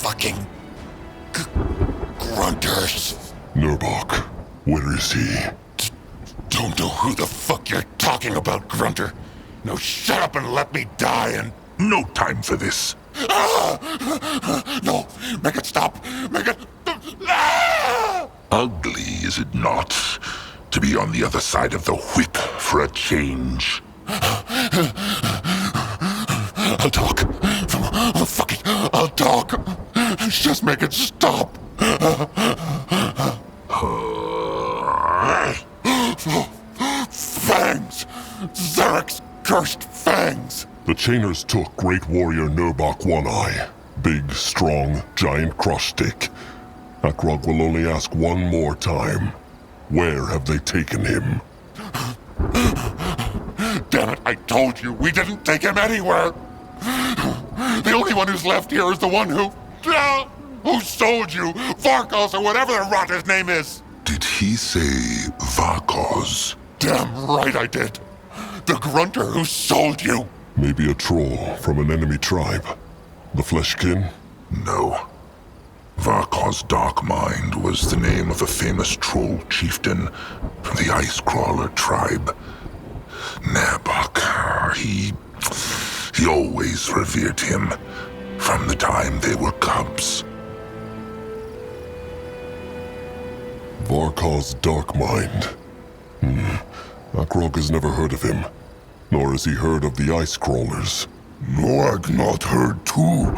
fucking grunters. Nurbok, where is he? Don't know who the fuck you're talking about, Grunter. No, shut up and let me die and... No time for this. No, make it stop. Make it... Ah! Ugly, is it not? To be on the other side of the whip for a change. I'll talk. Oh, fuck it. I'll talk. Just make it stop. Fangs! Zarek's cursed fangs! The Chainers took Great Warrior Nurbok One Eye. Big, strong, giant crush stick. Akrog will only ask one more time. Where have they taken him? Damn it, I told you, we didn't take him anywhere! The only one who's left here is the one who sold you! Varkos or whatever the rot his name is! Did he say Varkos? Damn right I did! The grunter who sold you! Maybe a troll from an enemy tribe. The Fleshkin? No. Varkos Dark Mind was the name of a famous troll chieftain from the Icecrawler tribe. Nabok, he always revered him from the time they were cubs. Varkos Dark Mind. Akrog has never heard of him. Nor has he heard of the Ice Crawlers. Noag not heard too,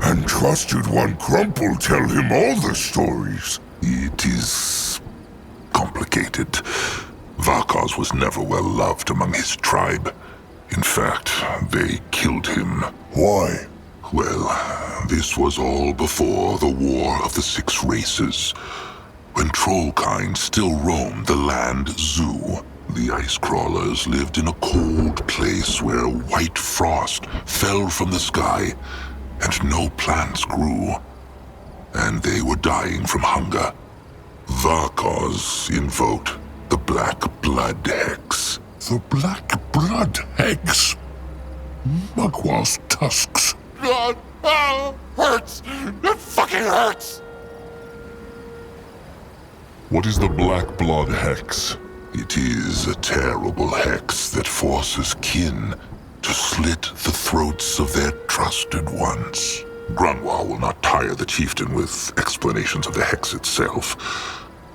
and trusted one Crumple tell him all the stories. It is complicated. Varkos was never well loved among his tribe. In fact, they killed him. Why? Well, this was all before the War of the Six Races, when Trollkind still roamed the land Zoo. The ice crawlers lived in a cold place where white frost fell from the sky and no plants grew. And they were dying from hunger. Varkos invoked the Black Blood Hex. The Black Blood Hex? Mugwal's tusks. God, hurts! It fucking hurts! What is the Black Blood Hex? It is a terrible hex that forces kin to slit the throats of their trusted ones. Grunwald will not tire the chieftain with explanations of the hex itself,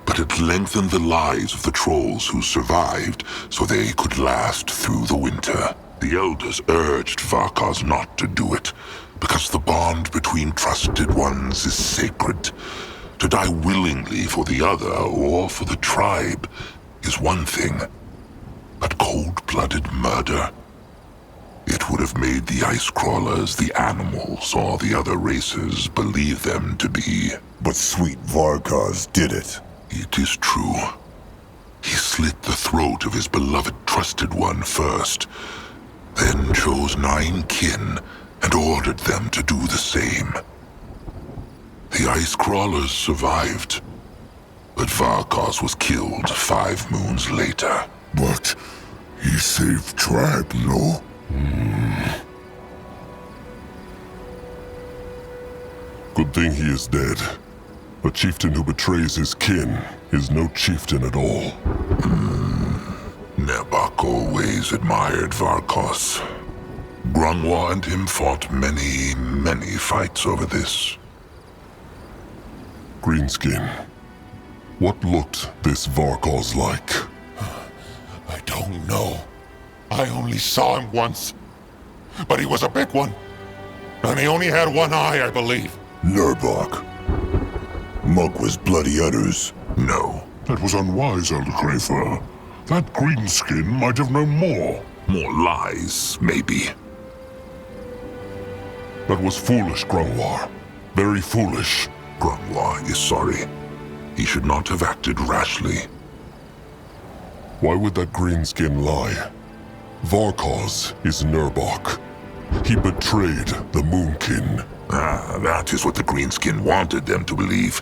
but it lengthened the lives of the trolls who survived so they could last through the winter. The elders urged Varkos not to do it, because the bond between trusted ones is sacred. To die willingly for the other or for the tribe is one thing, but cold-blooded murder, it would have made the ice crawlers the animals all the other races believe them to be. But sweet Varkos did it. It is true. He slit the throat of his beloved trusted one first, then chose 9 kin and ordered them to do the same. The ice crawlers survived, but Varkos was killed 5 moons later. But he saved tribe, no? Good thing he is dead. A chieftain who betrays his kin is no chieftain at all. Nebok always admired Varkos. Grunwa and him fought many, many fights over this. Greenskin. What looked this Varkos like? I don't know. I only saw him once. But he was a big one. And he only had one eye, I believe. Nurbok. Mug was bloody udders. No. That was unwise, Elder Greyfur. That greenskin might have known more. More lies, maybe. That was foolish, Grunwar. Very foolish. Grunwa is sorry. He should not have acted rashly. Why would that greenskin lie? Varkos is Nurbok. He betrayed the Moonkin. That is what the Greenskin wanted them to believe.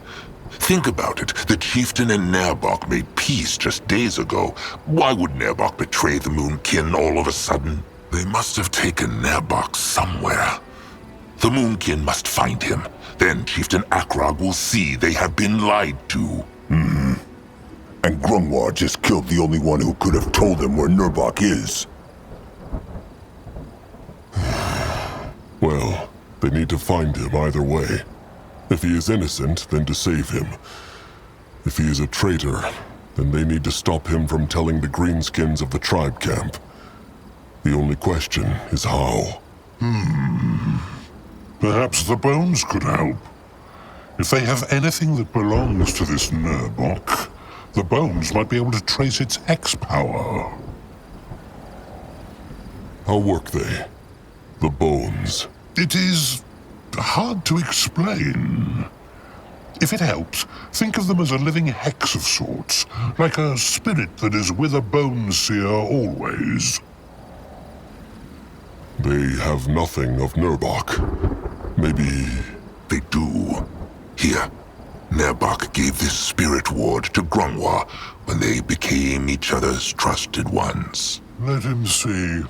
Think about it. The chieftain and Nerbok made peace just days ago. Why would Nerbok betray the Moonkin all of a sudden? They must have taken Nerbok somewhere. The Moonkin must find him. Then Chieftain Akrog will see they have been lied to. And Grungwar just killed the only one who could have told them where Nurbok is. Well, they need to find him either way. If he is innocent, then to save him. If he is a traitor, then they need to stop him from telling the Greenskins of the tribe camp. The only question is how. Perhaps the bones could help. If they have anything that belongs to this Nurbok, the bones might be able to trace its hex power. How work they? The bones. It is hard to explain. If it helps, think of them as a living hex of sorts, like a spirit that is with a bone seer always. They have nothing of Nurbok. Maybe... They do. Here, Nurbok gave this spirit ward to Grungwar when they became each other's trusted ones. Let him see.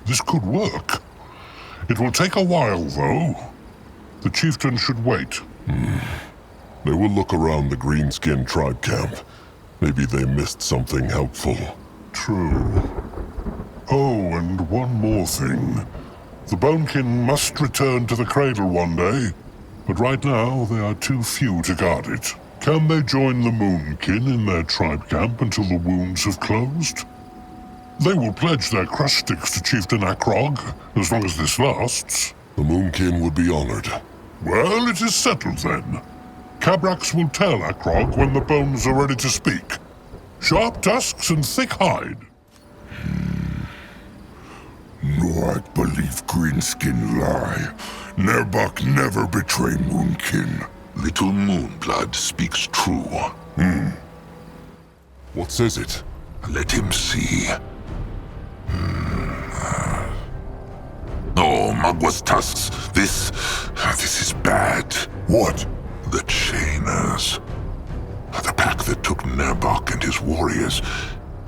This could work. It will take a while, though. The chieftain should wait. They will look around the Greenskin tribe camp. Maybe they missed something helpful. True. Oh, and one more thing. The Bonekin must return to the cradle one day, but right now they are too few to guard it. Can they join the Moonkin in their tribe camp until the wounds have closed? They will pledge their crush sticks to Chieftain Akrog, as long as this lasts. The Moonkin would be honored. Well, it is settled then. Cabrax will tell Akrog when the bones are ready to speak. Sharp tusks and thick hide. Noak believe Greenskin lie. Nurbok never betray Moonkin. Little Moonblood speaks true. What says it? Let him see. Oh, Magwa's tusks. This is bad. What? The Chainers. The pack that took Nurbok and his warriors.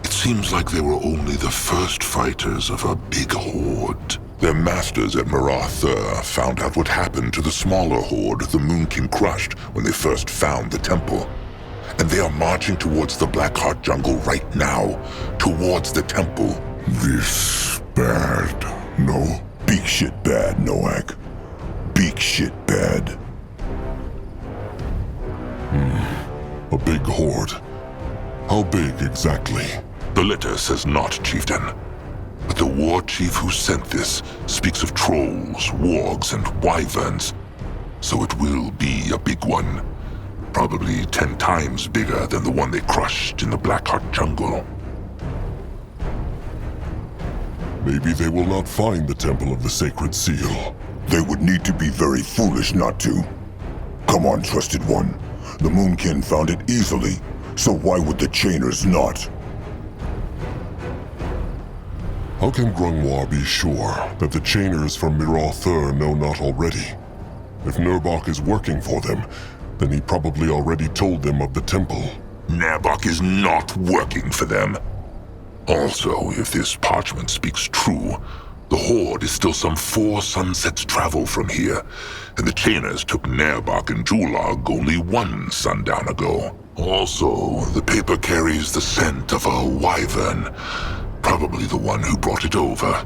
It seems like they were only the first fighters of a big horde. Their masters at Marathur found out what happened to the smaller horde the Moonkin crushed when they first found the temple. And they are marching towards the Blackheart jungle right now. Towards the temple. This bad, no? Big shit bad, Noak. Big shit bad. A big horde. How big exactly? The letter says not, Chieftain. But the war chief who sent this speaks of trolls, wargs, and wyverns. So it will be a big one. Probably 10 times bigger than the one they crushed in the Blackheart jungle. Maybe they will not find the Temple of the Sacred Seal. They would need to be very foolish not to. Come on, Trusted One. The Moonkin found it easily, so why would the Chainers not? How can Grungwar be sure that the Chainers from Marathur know not already? If Nurbok is working for them, then he probably already told them of the temple. Nurbok is not working for them. Also, if this parchment speaks true, the Horde is still some 4 sunsets travel from here, and the Chainers took Nurbok and Julog only 1 sundown ago. Also, the paper carries the scent of a wyvern, probably the one who brought it over.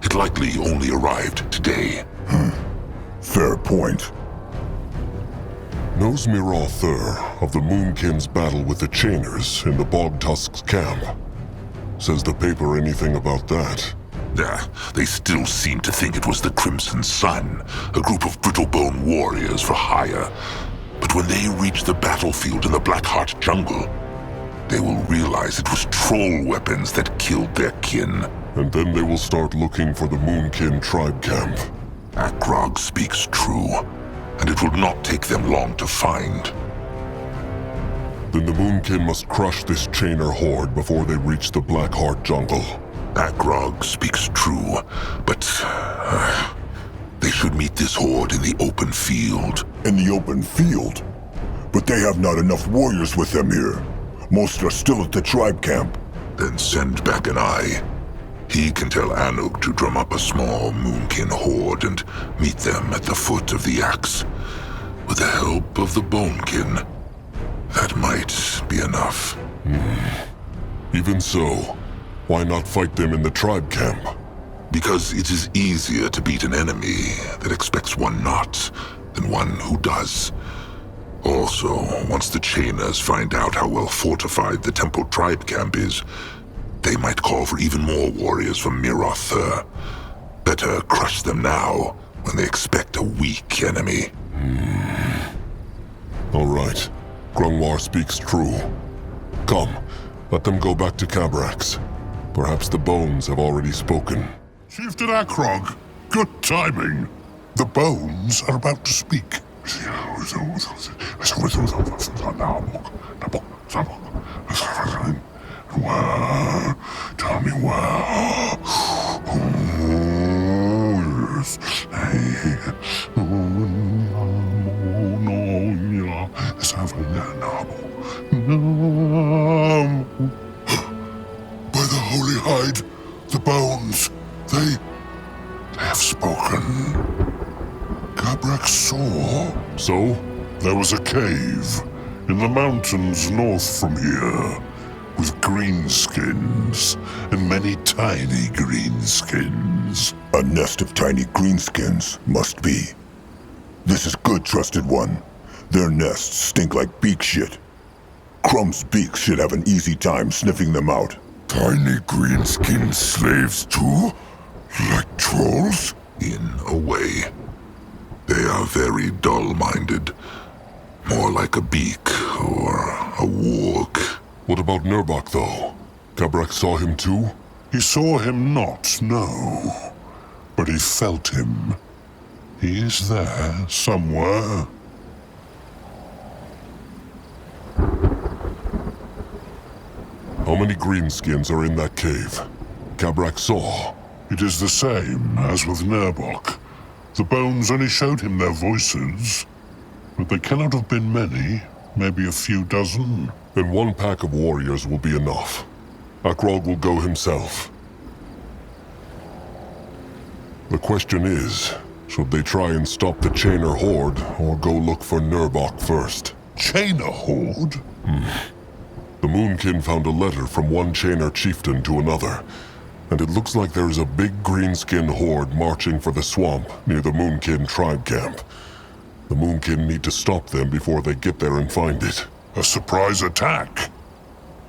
It likely only arrived today. Fair point. Knows Marathur of the Moonkin's battle with the Chainers in the Bogtusk's camp? Says the paper anything about that? They still seem to think it was the Crimson Sun, a group of brittlebone warriors for hire. But when they reach the battlefield in the Blackheart jungle, they will realize it was troll weapons that killed their kin. And then they will start looking for the Moonkin tribe camp. Akrog speaks true, and it will not take them long to find. Then the Moonkin must crush this Chainer horde before they reach the Blackheart jungle. Akrog speaks true, but they should meet this horde in the open field. In the open field? But they have not enough warriors with them here. Most are still at the tribe camp. Then send back an eye. He can tell Anug to drum up a small Moonkin horde and meet them at the foot of the axe. With the help of the Bonekin, that might be enough. Even so, why not fight them in the tribe camp? Because it is easier to beat an enemy that expects one not than one who does. Also, once the Chainers find out how well fortified the Temple tribe camp is, they might call for even more warriors from Miroth. Better crush them now, when they expect a weak enemy. All right. Grungwar speaks true. Come, let them go back to Cabrax. Perhaps the bones have already spoken. Chieftain Akrog, good timing. The bones are about to speak. Tell me where. By the holy hide, the bones, they have spoken. Cabrax saw. So? There was a cave in the mountains north from here, with greenskins, and many tiny greenskins. A nest of tiny greenskins, must be. This is good, Trusted One. Their nests stink like beak shit. Crumb's beak should have an easy time sniffing them out. Tiny greenskin slaves too? Like trolls? In a way. They are very dull-minded. More like a beak or a warg. What about Nurbok, though? Cabrax saw him too? He saw him not, no. But he felt him. He is there, somewhere. How many greenskins are in that cave? Cabrax saw. It is the same as with Nurbok. The bones only showed him their voices. But they cannot have been many, maybe a few dozen. Then one pack of warriors will be enough. Akrog will go himself. The question is, should they try and stop the Chainer horde, or go look for Nurbok first? Chainer horde? The Moonkin found a letter from one Chainer chieftain to another, and it looks like there is a big greenskin horde marching for the swamp near the Moonkin tribe camp. The Moonkin need to stop them before they get there and find it. A surprise attack?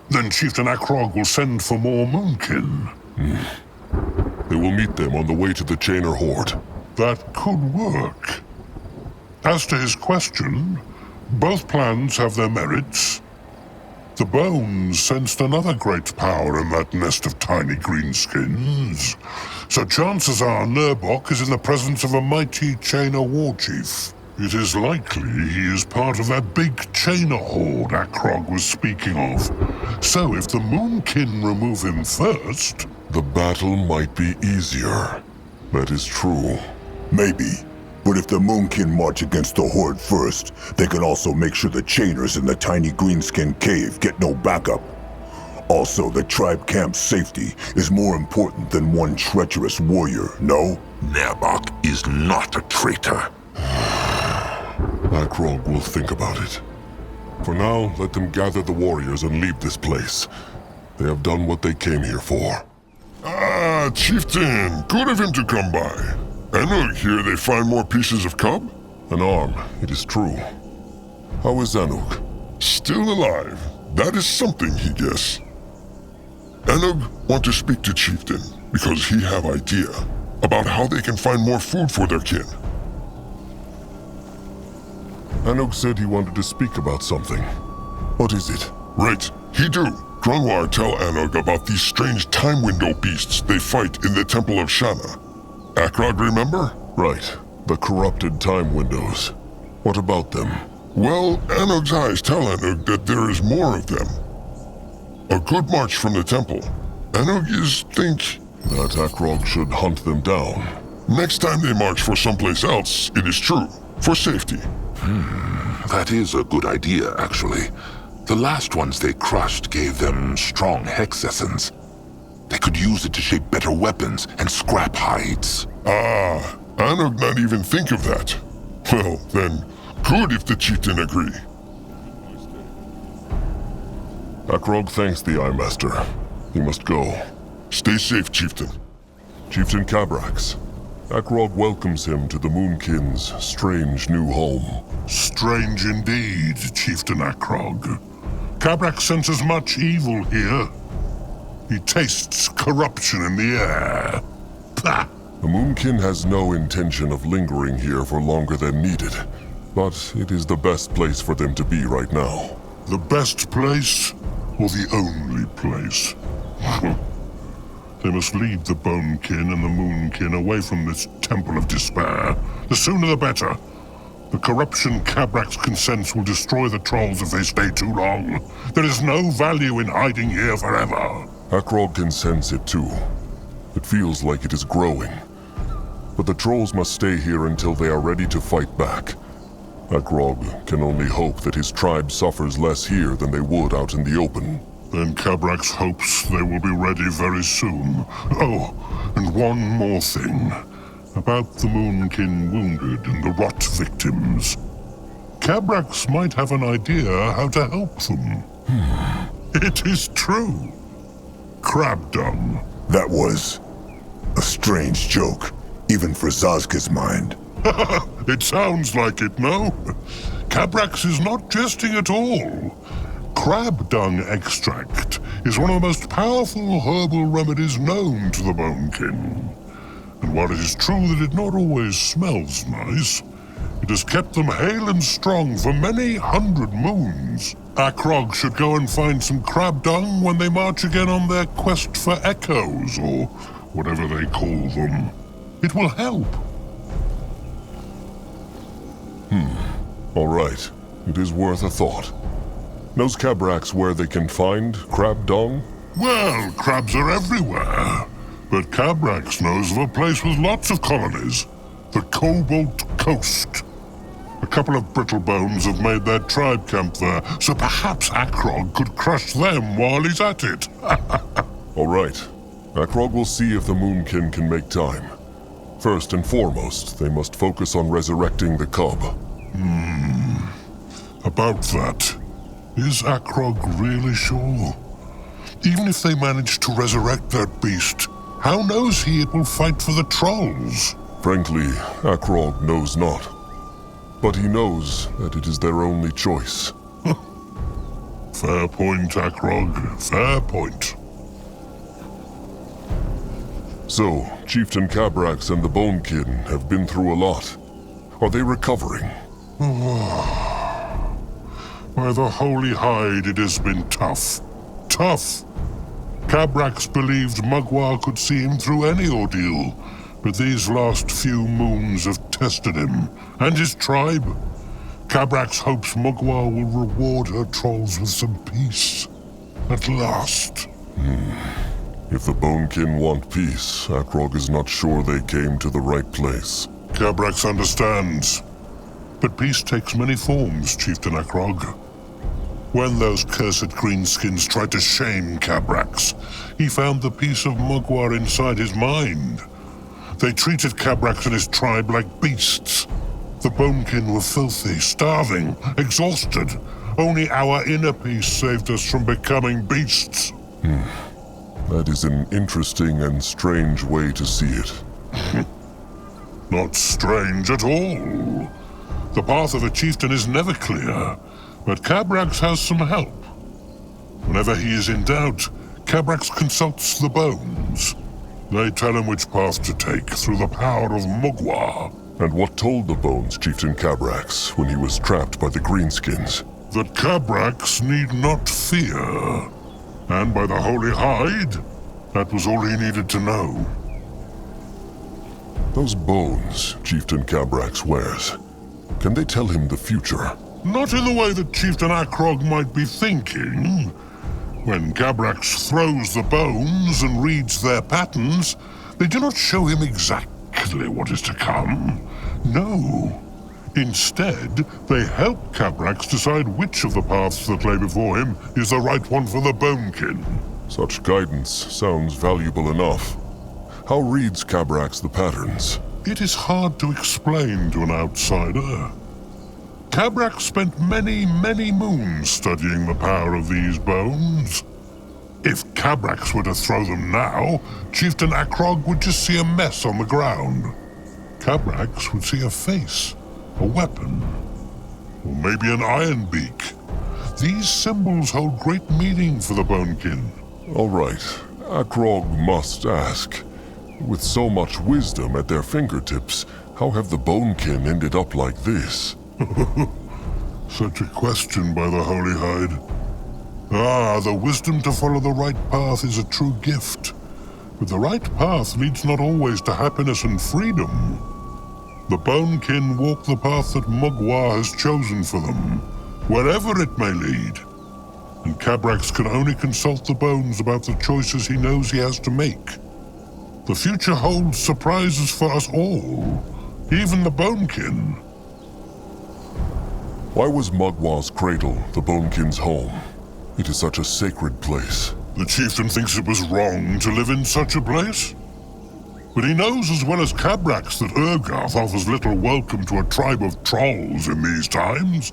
Then Chieftain Akrog will send for more Moonkin. They will meet them on the way to the Chainer horde. That could work. As to his question, both plans have their merits. The bones sensed another great power in that nest of tiny greenskins. So chances are Nurbok is in the presence of a mighty Chainer warchief. It is likely he is part of that big Chainer horde Akrog was speaking of. So if the Moonkin remove him first... The battle might be easier. That is true. Maybe. But if the Moonkin march against the horde first, they can also make sure the Chainers in the tiny greenskin cave get no backup. Also, the tribe camp's safety is more important than one treacherous warrior, no? Nurbok is not a traitor. Akrog will think about it. For now, let them gather the warriors and leave this place. They have done what they came here for. Ah, Chieftain, good of him to come by. And look, here they find more pieces of cub? An arm, it is true. How is Anug? Still alive. That is something, he guess. Anug want to speak to Chieftain, because he have idea about how they can find more food for their kin. Anug said he wanted to speak about something. What is it? Right, he do. Grungwar tell Anug about these strange time window beasts they fight in the Temple of Shana. Akrog, remember? Right, the corrupted time windows. What about them? Well, Anug's eyes tell Anug that there is more of them. A good march from the temple. Anug is think that Akrog should hunt them down. Next time they march for someplace else, it is true. For safety. That is a good idea, actually. The last ones they crushed gave them strong hex essence. They could use it to shape better weapons and scrap hides. Ah, Anog not even think of that. Well, then, good if the chieftain agree. Akrog thanks the Eye Master. He must go. Stay safe, chieftain. Chieftain Cabrax. Akrog welcomes him to the Moonkin's strange new home. Strange indeed, Chieftain Akrog. Cabrax senses much evil here. He tastes corruption in the air. Pah! The Moonkin has no intention of lingering here for longer than needed, but it is the best place for them to be right now. The best place, or the only place? They must lead the Bonekin and the Moonkin away from this temple of despair. The sooner the better. The corruption Cabrax can sense will destroy the trolls if they stay too long. There is no value in hiding here forever. Akrog can sense it too. It feels like it is growing. But the trolls must stay here until they are ready to fight back. Akrog can only hope that his tribe suffers less here than they would out in the open. Then Cabrax hopes they will be ready very soon. Oh, and one more thing. About the Moonkin wounded and the rot victims. Cabrax might have an idea how to help them. It is true. Crab dung. That was a strange joke, even for Zazka's mind. It sounds like it, no? Cabrax is not jesting at all. Crab dung extract is one of the most powerful herbal remedies known to the Bonekin. And while it is true that it not always smells nice, it has kept them hale and strong for many 100 moons. Akrog should go and find some crab dung when they march again on their quest for echoes, or whatever they call them. It will help. All right. It is worth a thought. Knows Cabrax where they can find crab dung? Well, crabs are everywhere. But Cabrax knows of a place with lots of colonies. The Cobalt Coast. A couple of brittle bones have made their tribe camp there, so perhaps Akrog could crush them while he's at it. All right. Akrog will see if the Moonkin can make time. First and foremost, they must focus on resurrecting the cub. About that, is Akrog really sure? Even if they manage to resurrect that beast, how knows he it will fight for the trolls? Frankly, Akrog knows not. But he knows that it is their only choice. Fair point, Akrog. Fair point. So, Chieftain Cabrax and the Bonekin have been through a lot. Are they recovering? By the holy hide, it has been tough. Tough! Cabrax believed Mugwar could see him through any ordeal, but these last few moons have tested him, and his tribe. Cabrax hopes Mugwar will reward her trolls with some peace. At last. If the Bonekin want peace, Akrog is not sure they came to the right place. Cabrax understands. But peace takes many forms, Chieftain Akrog. When those cursed greenskins tried to shame Cabrax, he found the peace of Mugwar inside his mind. They treated Cabrax and his tribe like beasts. The Bonekin were filthy, starving, exhausted. Only our inner peace saved us from becoming beasts. That is an interesting and strange way to see it. Not strange at all. The path of a chieftain is never clear, but Cabrax has some help. Whenever he is in doubt, Cabrax consults the bones. They tell him which path to take through the power of Mugwar. And what told the bones Chieftain Cabrax when he was trapped by the greenskins? That Cabrax need not fear. And by the holy hide, that was all he needed to know. Those bones Chieftain Cabrax wears, can they tell him the future? Not in the way that Chieftain Akrog might be thinking. When Cabrax throws the bones and reads their patterns, they do not show him exactly what is to come. No. Instead, they help Cabrax decide which of the paths that lay before him is the right one for the Bonekin. Such guidance sounds valuable enough. How reads Cabrax the patterns? It is hard to explain to an outsider. Cabrax spent many, many moons studying the power of these bones. If Cabrax were to throw them now, Chieftain Akrog would just see a mess on the ground. Cabrax would see a face, a weapon, or maybe an iron beak. These symbols hold great meaning for the Bonekin. All right, Akrog must ask. With so much wisdom at their fingertips, how have the Bonekin ended up like this? Such a question by the Holy Hide. Ah, the wisdom to follow the right path is a true gift. But the right path leads not always to happiness and freedom. The Bonekin walk the path that Mugwa has chosen for them, wherever it may lead. And Cabrax can only consult the bones about the choices he knows he has to make. The future holds surprises for us all, even the Bonekin. Why was Mugwa's cradle the Bonekin's home? It is such a sacred place. The chieftain thinks it was wrong to live in such a place. But he knows as well as Cabrax that Urgarth offers little welcome to a tribe of trolls in these times.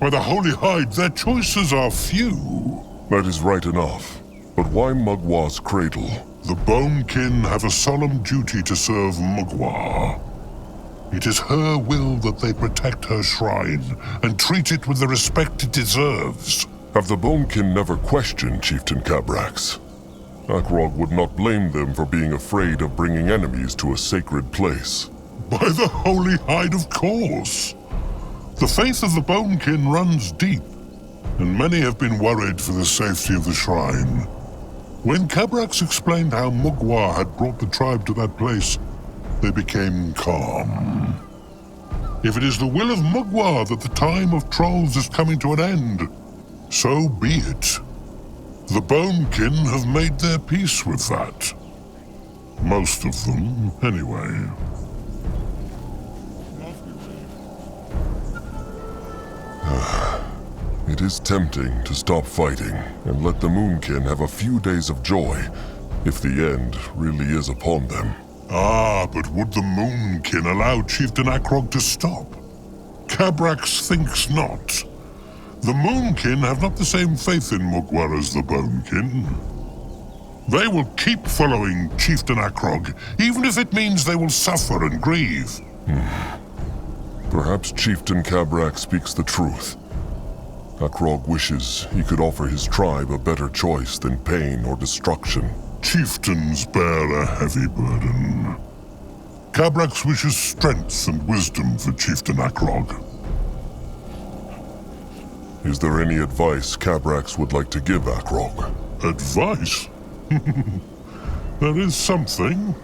By the Holy Hide, their choices are few. That is right enough. But why Mugwa's cradle? The Bonekin have a solemn duty to serve Mugwa. It is her will that they protect her shrine and treat it with the respect it deserves. Have the Bonekin never questioned Chieftain Cabrax? Akrog would not blame them for being afraid of bringing enemies to a sacred place. By the Holy Hide, of course. The faith of the Bonekin runs deep, and many have been worried for the safety of the shrine. When Cabrax explained how Mugwa had brought the tribe to that place, they became calm. If it is the will of Mugwa that the time of trolls is coming to an end, so be it. The Bonekin have made their peace with that. Most of them, anyway. It is tempting to stop fighting and let the Moonkin have a few days of joy, if the end really is upon them. Ah, but would the Moonkin allow Chieftain Akrog to stop? Cabrax thinks not. The Moonkin have not the same faith in Mugwa as the Bonekin. They will keep following Chieftain Akrog, even if it means they will suffer and grieve. Perhaps Chieftain Cabrax speaks the truth. Akrog wishes he could offer his tribe a better choice than pain or destruction. Chieftains bear a heavy burden. Cabrax wishes strength and wisdom for Chieftain Akrog. Is there any advice Cabrax would like to give Akrog? Advice? There is something,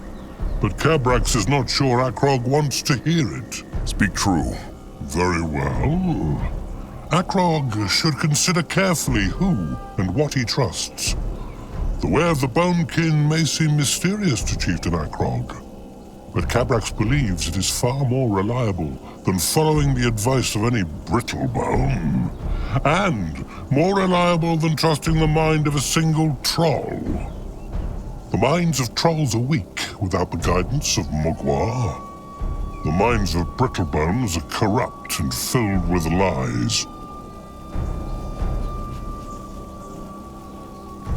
but Cabrax is not sure Akrog wants to hear it. Speak true. Very well. Akrog should consider carefully who and what he trusts. The way of the Bonekin may seem mysterious to Chieftain Akrog, but Cabrax believes it is far more reliable than following the advice of any brittle bone, and more reliable than trusting the mind of a single troll. The minds of trolls are weak without the guidance of Mugwa. The minds of Brittlebones are corrupt and filled with lies.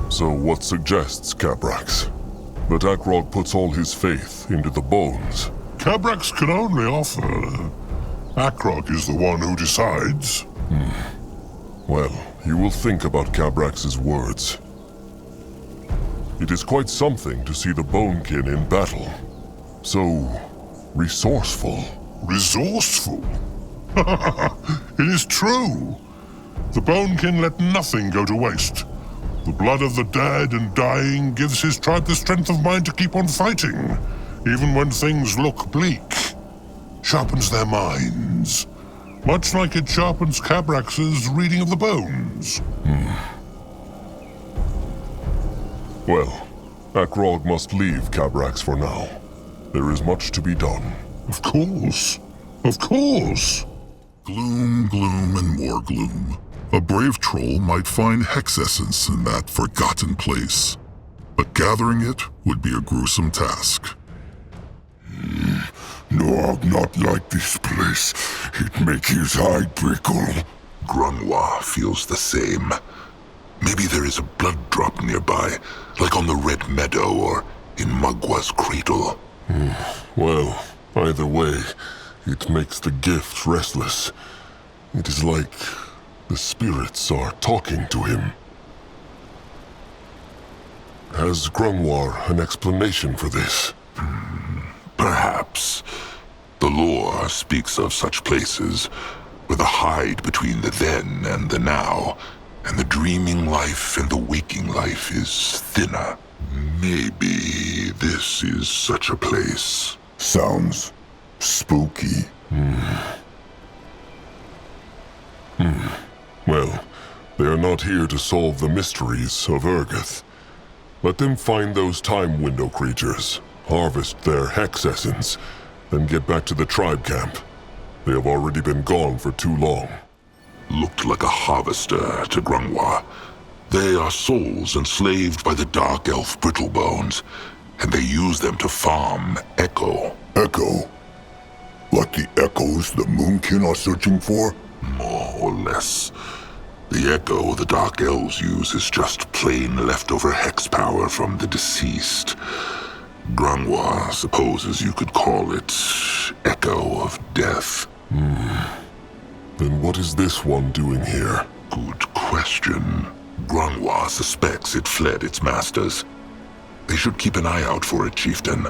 So what suggests Cabrax? That Akrog puts all his faith into the bones? Cabrax can only offer. Akrog is the one who decides. Well, you will think about Cabrax's words. It is quite something to see the Bonekin in battle. So resourceful. Resourceful? It is true. The Bonekin let nothing go to waste. The blood of the dead and dying gives his tribe the strength of mind to keep on fighting, even when things look bleak. Sharpens their minds, much like it sharpens Cabrax's reading of the bones. Well, Akrog must leave Cabrax for now. There is much to be done. Of course. Of course. Gloom, gloom, and more gloom. A brave troll might find hex essence in that forgotten place, but gathering it would be a gruesome task. No, I'd not like this place. It make his hide prickle. Grunwa feels the same. Maybe there is a blood drop nearby, like on the Red Meadow or in Mugwa's cradle. Well, either way, it makes the gift restless. It is like the spirits are talking to him. Has Grunwar an explanation for this? Perhaps. The lore speaks of such places, where the hide between the then and the now, and the dreaming life and the waking life is thinner. Maybe this is such a place. Sounds spooky. Well, they are not here to solve the mysteries of Urgith. Let them find those time window creatures, harvest their hex essence, then get back to the tribe camp. They have already been gone for too long. Looked like a harvester to Grunwa. They are souls enslaved by the Dark Elf Brittlebones, and they use them to farm Echo. Echo? Like the echoes the Moonkin are searching for? More or less. The Echo the Dark Elves use is just plain leftover hex power from the deceased. Grunwa supposes you could call it Echo of Death. Then what is this one doing here? Good question. Grunwa suspects it fled its masters. They should keep an eye out for it, Chieftain.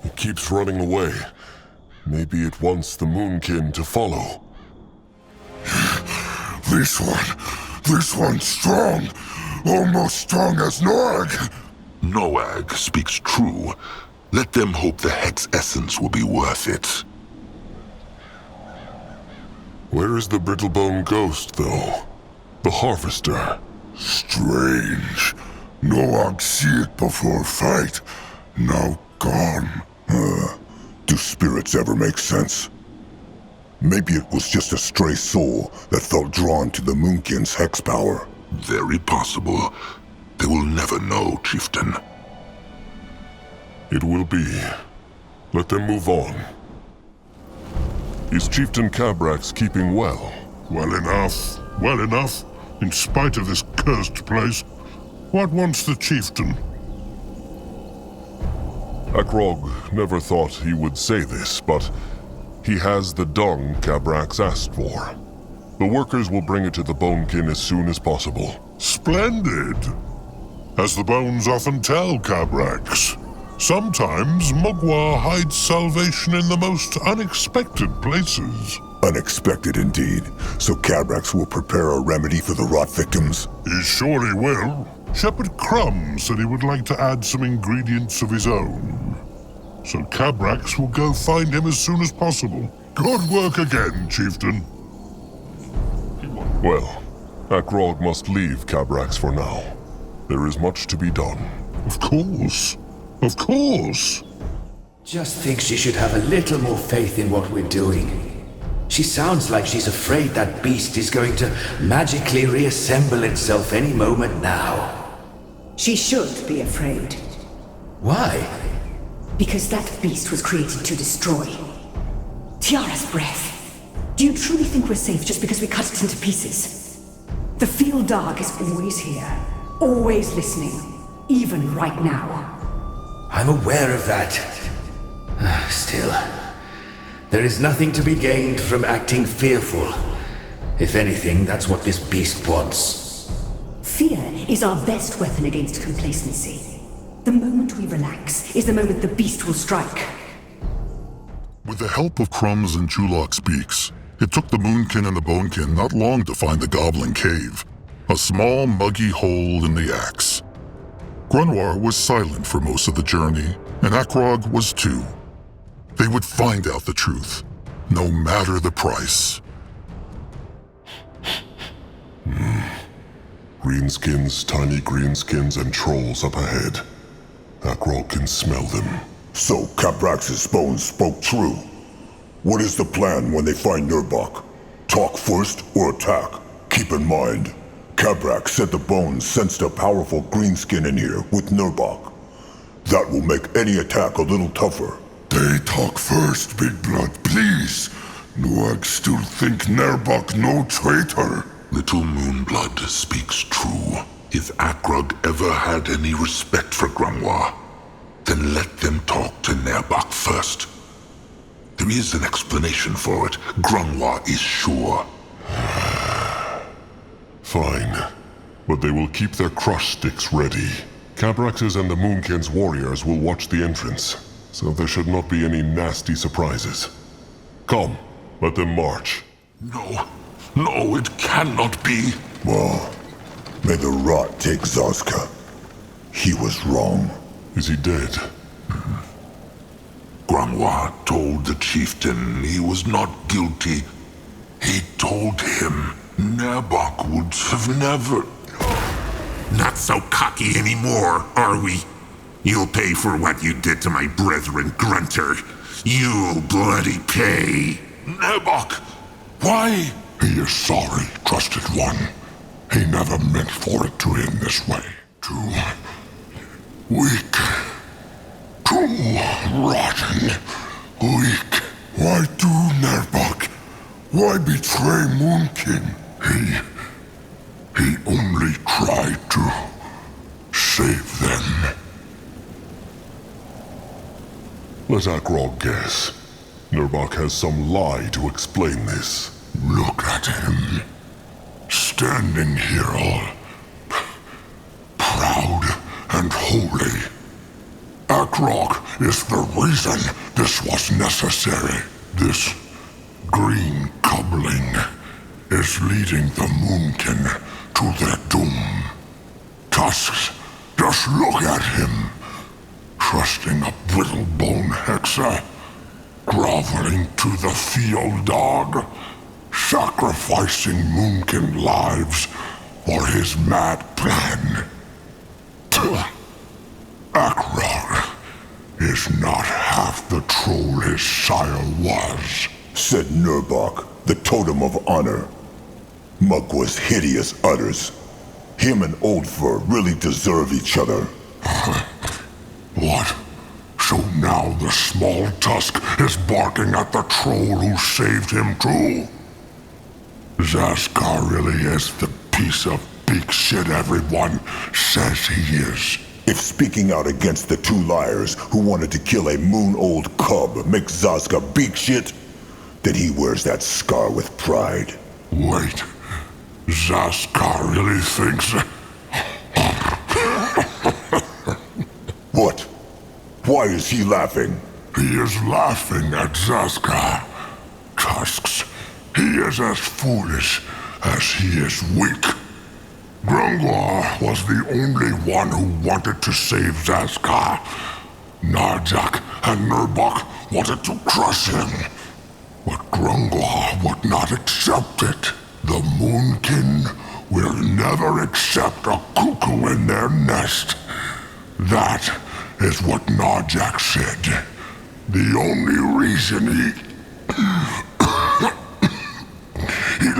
It keeps running away. Maybe it wants the Moonkin to follow. This one's strong. Almost strong as Norg. Noag speaks true. Let them hope the hex essence will be worth it. Where is the Brittlebone ghost, though? The harvester. Strange. Noag see it before fight. Now gone. Do spirits ever make sense? Maybe it was just a stray soul that felt drawn to the Moonkin's hex power. Very possible. They will never know, Chieftain. It will be. Let them move on. Is Chieftain Cabrax keeping well? Well enough. Well enough. In spite of this cursed place. What wants the chieftain? Akrog never thought he would say this, but he has the dung Cabrax asked for. The workers will bring it to the Bonekin as soon as possible. Splendid. As the bones often tell, Cabrax, sometimes Mugwa hides salvation in the most unexpected places. Unexpected indeed. So Cabrax will prepare a remedy for the rot victims? He surely will. Shepherd Crumb said he would like to add some ingredients of his own. So Cabrax will go find him as soon as possible. Good work again, Chieftain. Well, Akrog must leave Cabrax for now. There is much to be done. Of course. Of course. Just think she should have a little more faith in what we're doing. She sounds like she's afraid that beast is going to magically reassemble itself any moment now. She should be afraid. Why? Because that beast was created to destroy. Tiara's breath. Do you truly think we're safe just because we cut it into pieces? The field dog is always here. Always listening. Even right now. I'm aware of that. Still, there is nothing to be gained from acting fearful. If anything, that's what this beast wants. Fear is our best weapon against complacency. The moment we relax is the moment the beast will strike. With the help of Crumbs and Julok's beaks, it took the Moonkin and the Bonekin not long to find the Goblin Cave, a small, muggy hole in the axe. Grunwar was silent for most of the journey, and Akrog was too. They would find out the truth, no matter the price. Greenskins, tiny greenskins, and trolls up ahead. Akrog can smell them. So Cabrax's bones spoke true. What is the plan when they find Nurbok? Talk first or attack. Keep in mind, Kabrak said the bones sensed a powerful greenskin in here with Nurbok. That will make any attack a little tougher. They talk first, Big Blood, please. Nuag still think Nerbok no traitor. Little Moonblood speaks true. If Akrog ever had any respect for Grungwa, then let them talk to Nerbok first. There is an explanation for it. Grungwa is sure. Fine. But they will keep their crush sticks ready. Cabrax's and the Moonkin's warriors will watch the entrance, so there should not be any nasty surprises. Come, let them march. No, it cannot be. Well, may the rot take Zaska. He was wrong. Is he dead? Grungwa told the chieftain he was not guilty. He told him Nerbok would have never... Not so cocky anymore, are we? You'll pay for what you did to my brethren, Grunter. You'll bloody pay. Nerbok, why? He is sorry, trusted one. He never meant for it to end this way. Too weak. Too rotten. Weak. Why do Nerbok? Why betray Moonkin? He only tried to save them. Let Akrog guess. Nurbok has some lie to explain this. Look at him. Standing here all proud and holy. Akrog is the reason this was necessary. This green coupling is leading the Moonkin to their doom. Tusks, just look at him. Trusting a brittle-bone hexer. Groveling to the field dog. Sacrificing Moonkin lives for his mad plan. Akrog is not half the troll his sire was, said Nurbok, the totem of honor. Mugwa's hideous utters. Him and Oldfur really deserve each other. What? So now the small tusk is barking at the troll who saved him too? Zaskar really is the piece of big shit everyone says he is. If speaking out against the two liars who wanted to kill a moon-old cub makes Zaska big shit, then he wears that scar with pride. Wait, Zaskar really thinks... What? Why is he laughing? He is laughing at Zaskar. Tusks, he is as foolish as he is weak. Grungwa was the only one who wanted to save Zaskar. Narjak and Nurbok wanted to crush him. But Grungwa would not accept it. The Moonkin will never accept a cuckoo in their nest. That is what Narjak said. The only reason he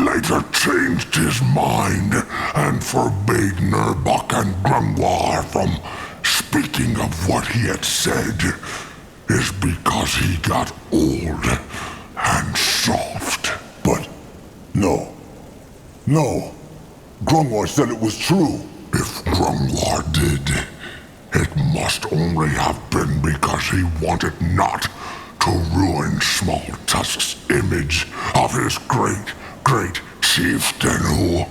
later changed his mind and forbade Nurbok and Grungwa from speaking of what he had said is because he got old and soft. But no. Grungwa said it was true. If Grungwa did, it must only have been because he wanted not to ruin Small Tusk's image of his great chieftain who,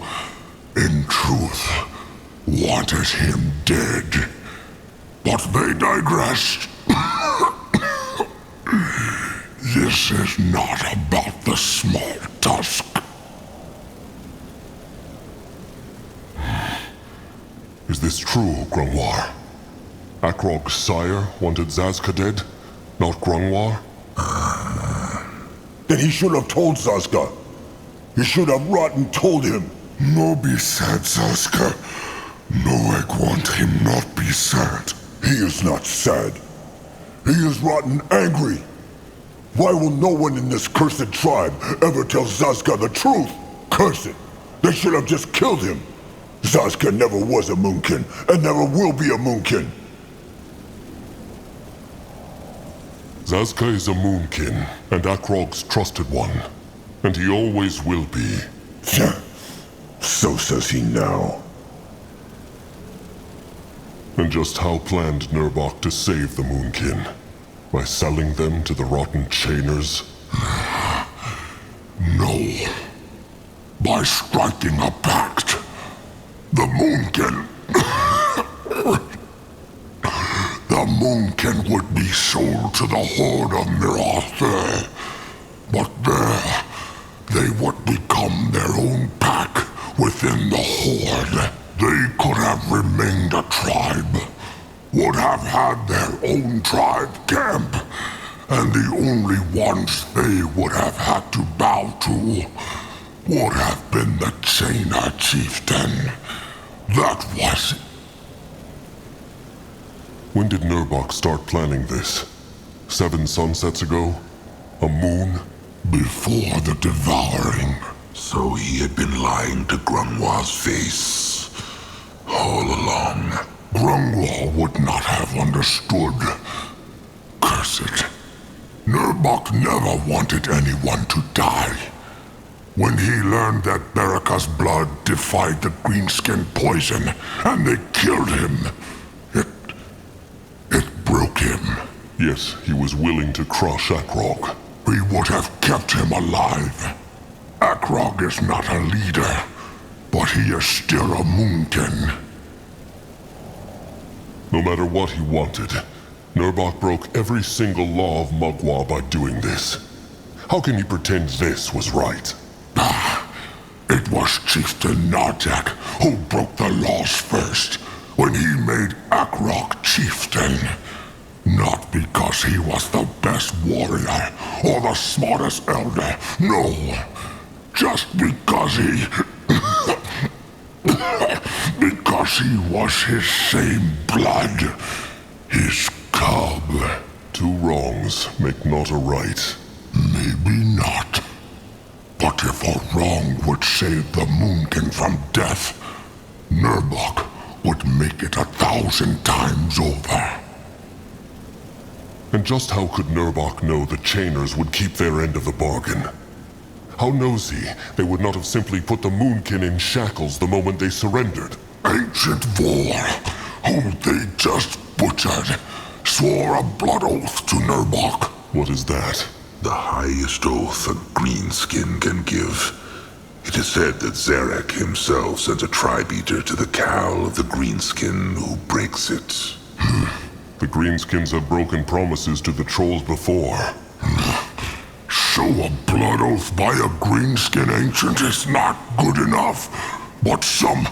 in truth, wanted him dead. But they digress. This is not about the Small Tusk. Is this true, Grungwar? Akrog's sire wanted Zaska dead, not Grungwar? Then he should have told Zaska. He should have rot and told him. No be sad, Zaska. No, I want him not be sad. He is not sad. He is rotten angry. Why will no one in this cursed tribe ever tell Zazka the truth? Curse it! They should have just killed him! Zazka never was a Moonkin, and never will be a Moonkin! Zazka is a Moonkin, and Akrog's trusted one. And he always will be. So says he now. And just how planned Nurbok to save the Moonkin? By selling them to the rotten chainers? No. By striking a pact. The Moonkin... the Moonkin would be sold to the Horde of Mirath. But there, they would become their own pack within the Horde. They could have remained a tribe, would have had their own tribe camp, and the only ones they would have had to bow to would have been the Chainer chieftain. That was it. When did Nurbok start planning this? 7 sunsets ago? A moon? Before the devouring. So he had been lying to Grungwa's face all along. Grungwa would not have understood. Curse it. Nurbok never wanted anyone to die. When he learned that Baraka's blood defied the greenskin poison, and they killed him, it broke him. Yes, he was willing to crush Akrog. We would have kept him alive. Akrog is not a leader, but he is still a Moonkin. No matter what he wanted, Nurbok broke every single law of Mugwa by doing this. How can you pretend this was right? It was Chieftain Nardak who broke the laws first, when he made Akrog chieftain. Not because he was the best warrior or the smartest elder, no. Just because he... because he was his same blood. His cub. 2 wrongs make not a right. Maybe not. But if a wrong would save the Moonkin from death, Nurbok would make it 1,000 times over. And just how could Nurbok know the Chainers would keep their end of the bargain? How knows he they would not have simply put the Moonkin in shackles the moment they surrendered? Ancient Vor, who they just butchered, swore a blood oath to Nurbok. What is that? The highest oath a greenskin can give. It is said that Zarek himself sent a tribe eater to the cowl of the greenskin who breaks it. The greenskins have broken promises to the trolls before. So a blood oath by a greenskin ancient is not good enough, but some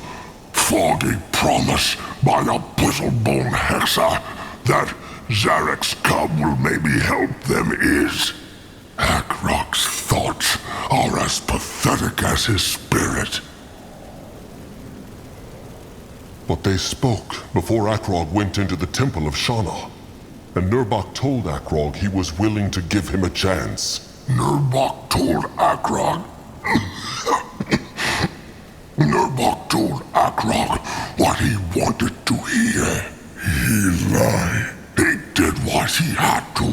foggy promise by a bristlebone hexer that Zarek's cub will maybe help them is. Akrog's thoughts are as pathetic as his spirit. But they spoke before Akrog went into the Temple of Shana. And Nurbok told Akrog he was willing to give him a chance. Nurbok told Akrog... Nurbok told Akrog what he wanted to hear. He lied. He did what he had to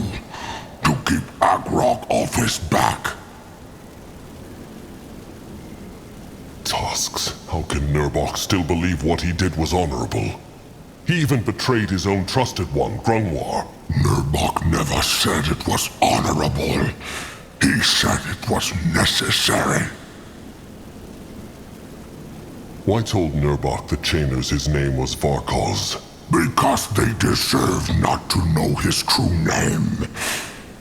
keep Akrog off his back. Tusks, how can Nurbok still believe what he did was honorable? He even betrayed his own trusted one, Grungwar. Nurbok never said it was honorable. He said it was necessary. Why told Nurbok the Chainers his name was Varkoz? Because they deserve not to know his true name.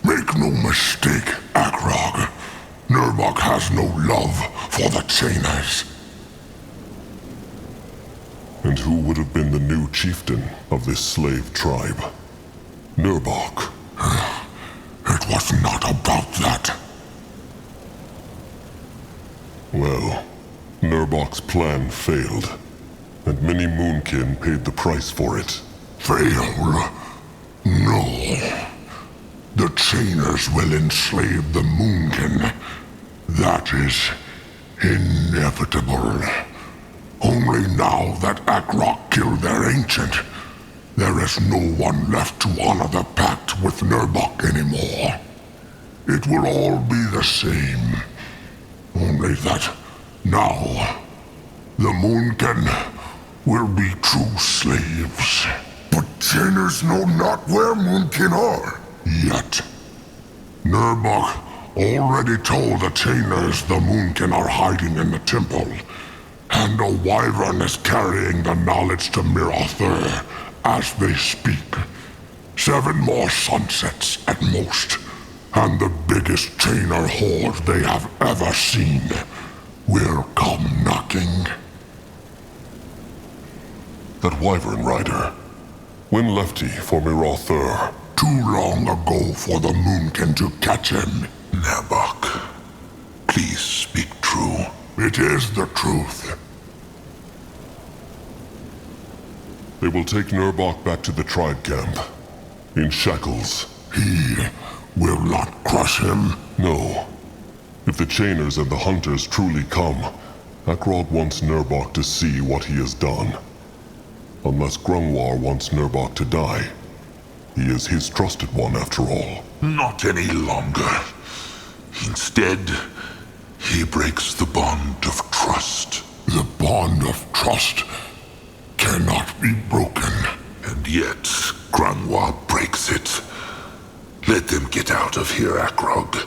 Make no mistake, Akrog. Nurbok has no love for the Chainers. And who would have been the new chieftain of this slave tribe? Nurbok. It was not about that. Well, Nurbok's plan failed, and many Moonkin paid the price for it. Fail? No. The Chainers will enslave the Moonkin. That is inevitable. Only now that Akrok killed their ancient, there is no one left to honor the pact with Nurbok anymore. It will all be the same. Only that now, the Moonkin will be true slaves. But Chainers know not where Moonkin are. Yet. Nurbok already told the Chainers the Moonkin are hiding in the temple. And a wyvern is carrying the knowledge to Mirathur as they speak. 7 more sunsets at most, and the biggest Chainer horde they have ever seen will come knocking. That wyvern rider. When left he for Mirathur? Too long ago for the Moonkin to catch him. Nurbok, please speak true. It is the truth. They will take Nurbok back to the tribe camp. In shackles. He will not crush him. No. If the Chainers and the Hunters truly come, Akrog wants Nurbok to see what he has done. Unless Grungwar wants Nurbok to die. He is his trusted one after all. Not any longer. Instead, he breaks the bond of trust. The bond of trust cannot be broken. And yet, Grungwar breaks it. Let them get out of here, Akrog.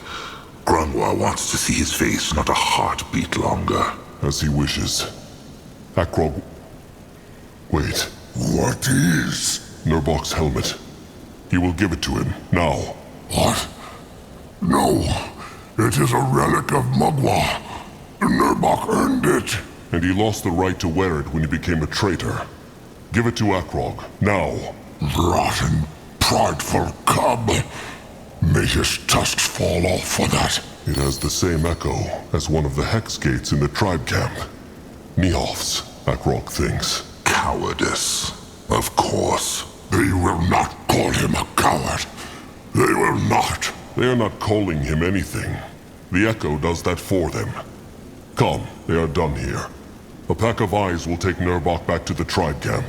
Grungwar wants to see his face, not a heartbeat longer. As he wishes. Akrog... Wait. What is? Nurbok's helmet. He will give it to him, now. What? No. It is a relic of Mugwa. Nurbok earned it. And he lost the right to wear it when he became a traitor. Give it to Akrog, now. Rotten, prideful cub. May his tusks fall off for that. It has the same echo as one of the hex gates in the tribe camp. Neoph's, Akrog thinks. Cowardice. Of course. They will not call him a coward. They will not. They are not calling him anything. The echo does that for them. Come, they are done here. A pack of eyes will take Nurbok back to the tribe camp.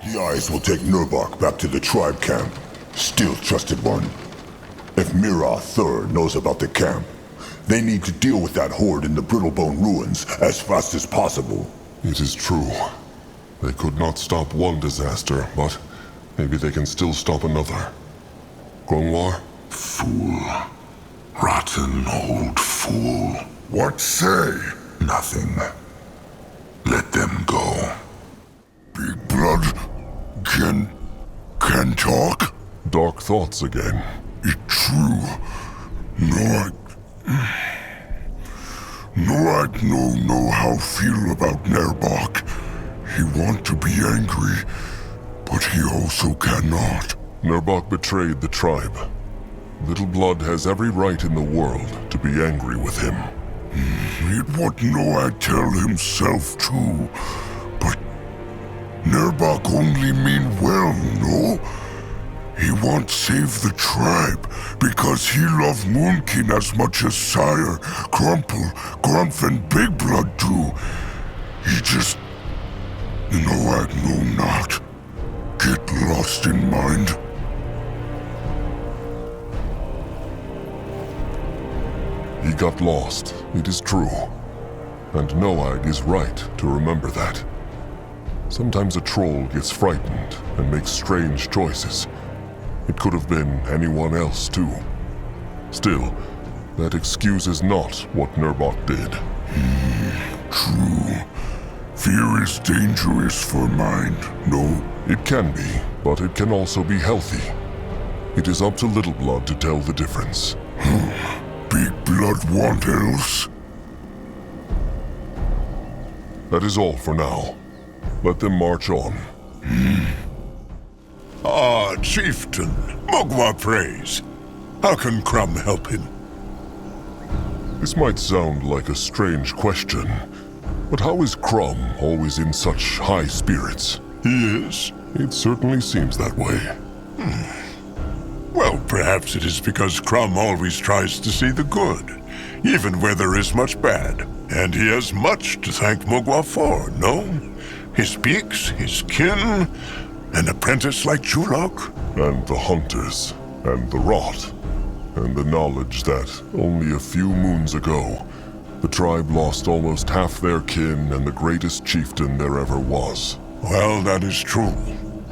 The eyes will take Nurbok back to the tribe camp. Still trusted one. If Mirathur knows about the camp, they need to deal with that horde in the Brittlebone ruins as fast as possible. It is true. They could not stop one disaster, but maybe they can still stop another. Grungwar? Fool. Rotten old fool. What say? Nothing. Let them go. Big Blood can talk? Dark thoughts again. It's true. No, I know how feel about Nurbok. He want to be angry, but he also cannot. Nurbok betrayed the tribe. Little Blood has every right in the world to be angry with him. It would know I tell himself too, but Nurbok only mean well, no? He won't save the tribe because he love Moonkin as much as Sire, Crumple, Grumph, and Big Blood do. He just... No, I know not. Get lost in mind. He got lost, it is true. And Noag is right to remember that. Sometimes a troll gets frightened and makes strange choices. It could have been anyone else, too. Still, that excuses not what Nurbok did. True. Fear is dangerous for mind, no? It can be, but it can also be healthy. It is up to Little Blood to tell the difference. Big Blood want else? That is all for now. Let them march on. Ah, Chieftain. Mugwa prays. How can Crumb help him? This might sound like a strange question, but how is Crumb always in such high spirits? He is. It certainly seems that way. Well, perhaps it is because Crum always tries to see the good, even where there is much bad. And he has much to thank Mugwa for, no? His beaks, his kin, an apprentice like Chulok. And the hunters, and the rot, and the knowledge that only a few moons ago, the tribe lost almost half their kin and the greatest chieftain there ever was. Well, that is true.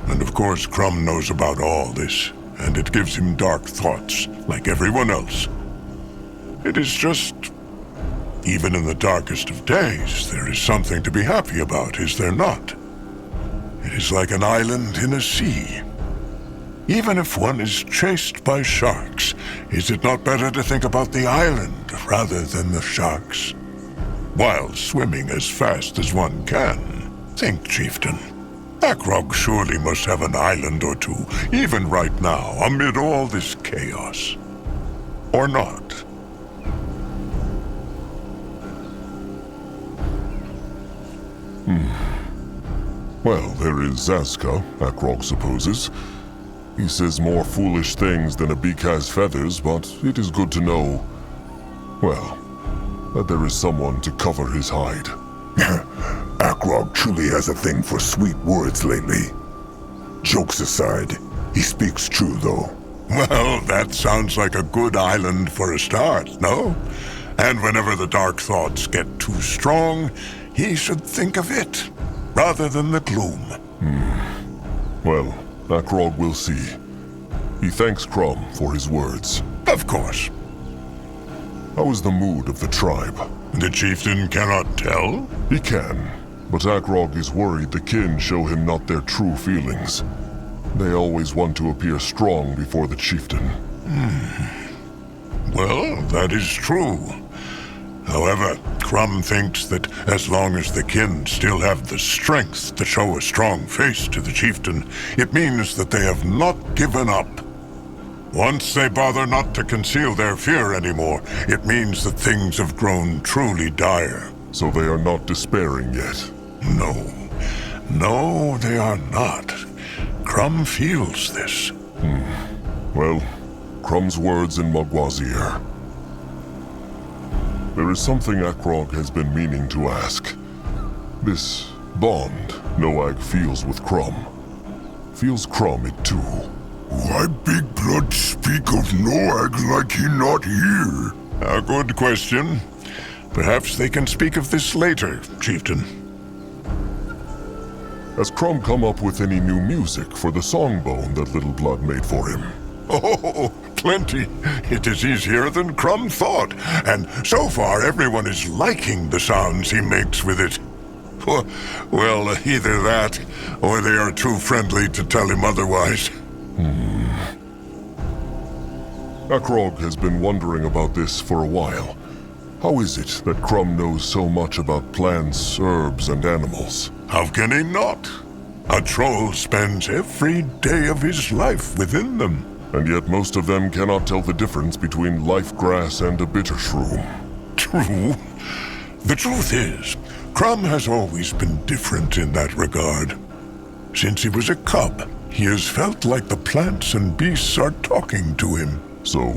And of course Crum knows about all this, and it gives him dark thoughts, like everyone else. It is just... even in the darkest of days, there is something to be happy about, is there not? It is like an island in a sea. Even if one is chased by sharks, is it not better to think about the island rather than the sharks? While swimming as fast as one can. Think, Chieftain. Akrog surely must have an island or two, even right now, amid all this chaos. Or not? Well, there is Zaska, Akrog supposes. He says more foolish things than a beak has feathers, but it is good to know, well, that there is someone to cover his hide. Akrog truly has a thing for sweet words lately. Jokes aside, he speaks true, though. Well, that sounds like a good island for a start, no? And whenever the dark thoughts get too strong, he should think of it, rather than the gloom. Well, Akrog will see. He thanks Crum for his words. Of course. How is the mood of the tribe? The chieftain cannot tell? He can, but Akrog is worried the kin show him not their true feelings. They always want to appear strong before the chieftain. Well, that is true. However, Crum thinks that as long as the kin still have the strength to show a strong face to the chieftain, it means that they have not given up. Once they bother not to conceal their fear anymore, it means that things have grown truly dire. So they are not despairing yet? No. No, they are not. Crum feels this. Well, Crum's words in Mugwa's ear. There is something Akrog has been meaning to ask. This bond Noag feels with Crum. Feels Crum it too? Why Big Blood speak of Noag like he not here? A good question. Perhaps they can speak of this later, Chieftain. Has Crum come up with any new music for the songbone that Little Blood made for him? Oh, plenty. It is easier than Crum thought, and so far everyone is liking the sounds he makes with it. Well, either that, or they are too friendly to tell him otherwise. Akrog has been wondering about this for a while. How is it that Crum knows so much about plants, herbs, and animals? How can he not? A troll spends every day of his life within them. And yet most of them cannot tell the difference between life grass and a bitter shroom. True. The truth is, Crum has always been different in that regard. Since he was a cub, he has felt like the plants and beasts are talking to him. So,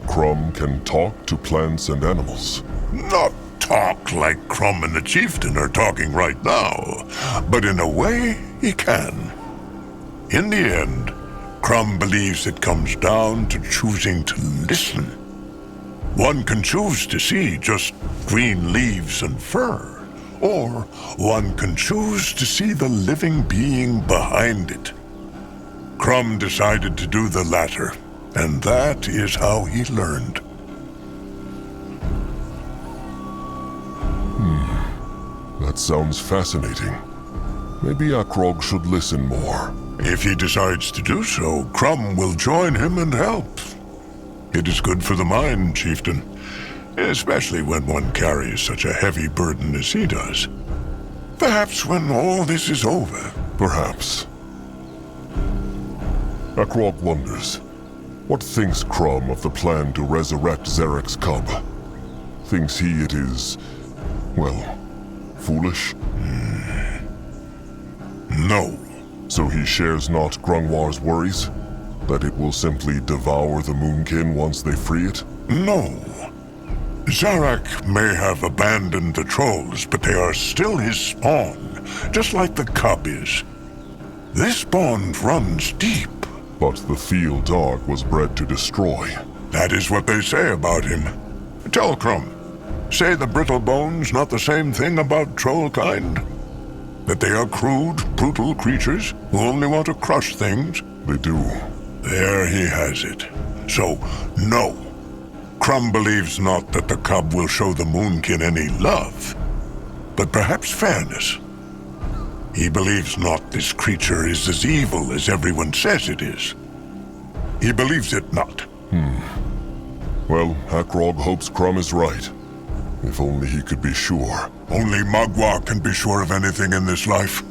Crum can talk to plants and animals? Not talk like Crum and the chieftain are talking right now, but in a way, he can. In the end, Crum believes it comes down to choosing to listen. One can choose to see just green leaves and fur, or one can choose to see the living being behind it. Crum decided to do the latter, and that is how he learned. That sounds fascinating. Maybe Akrog should listen more. If he decides to do so, Crum will join him and help. It is good for the mind, Chieftain, especially when one carries such a heavy burden as he does. Perhaps when all this is over. Perhaps. Akrog wonders, what thinks Crum of the plan to resurrect Zarek's cub? Thinks he it is, well, foolish? No. So he shares not Grungwar's worries? That it will simply devour the Moonkin once they free it? No. Zarak may have abandoned the trolls, but they are still his spawn, just like the cub is. This bond runs deep. But the field dog was bred to destroy. That is what they say about him. Tell Crumb. Say the brittle bones not the same thing about troll kind? That they are crude, brutal creatures who only want to crush things? They do. There he has it. So, no. Crumb believes not that the cub will show the Moonkin any love, but perhaps fairness. He believes not this creature is as evil as everyone says it is. He believes it not. Well, Hakrog hopes Crumb is right. If only he could be sure. Only Magua can be sure of anything in this life.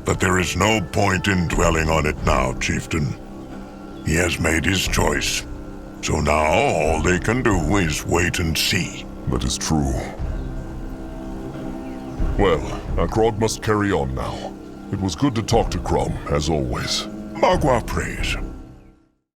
But there is no point in dwelling on it now, Chieftain. He has made his choice. So now all they can do is wait and see. That is true. Well, Hakrog must carry on now. It was good to talk to Crumb, as always. Magua prays.